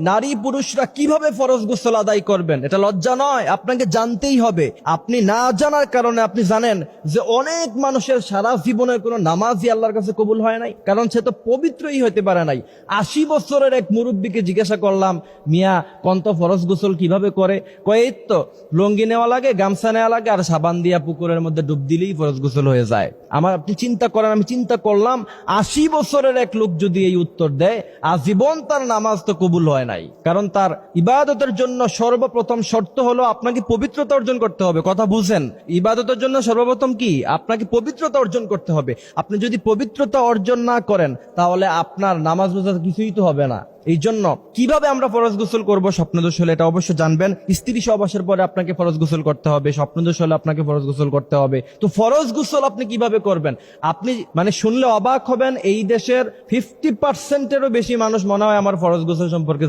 নারী পুরুষরা কিভাবে ফরজ গোসল আদায় করবেন, এটা লজ্জা নয়, আপনাকে জানতেই হবে। আপনি না জানার কারণে আপনি জানেন যে অনেক মানুষের সারা জীবনের কোনো নামাজই আল্লাহর কাছে কবুল হয় নাই, কারণ সে তো পবিত্রই হতে পারে নাই। 80 বছরের এক মুরব্বীকে জিজ্ঞাসা করলাম, মিয়া কন্ত ফরজ গোসল কিভাবে করে? কয় এই তো লঙ্গি নেওয়া লাগে, গামছা নেওয়া লাগে, আর সাবান দিয়া পুকুরের মধ্যে ডুব দিলেই ফরজ গোসল হয়ে যায়। আপনি চিন্তা করেন, আমি চিন্তা করলাম 80 বছরের এক লোক যদি এই উত্তর দেয়, আজীবন তার নামাজ তো কবুল হয় নাই। কারণ তার ইবাদতের জন্য সর্বপ্রথম শর্ত হলো আপনাকে পবিত্রতা অর্জন করতে হবে। কথা বুঝেন? ইবাদতের জন্য সর্বপ্রথম কি? আপনাকে পবিত্রতা অর্জন করতে হবে। আপনি যদি পবিত্রতা অর্জন না করেন, তাহলে আপনার নামাজ রোজা কিছুই তো হবে না। এই জন্য কিভাবে আমরা ফরজ গোসল করবো, স্বপ্নদোষ হলে এটা অবশ্যই জানবেন। স্ত্রী সহবাসের পরে আপনাকে ফরজ গোসল করতে হবে, স্বপ্নদোষ হলে আপনাকে ফরজ গোসল করতে হবে। তো ফরজ গোসল আপনি কিভাবে করবেন? আপনি শুনলে অবাক হবেন, এই দেশের 50%-এরও বেশি মানুষ মনে হয় আমার ফরজ গোসল সম্পর্কে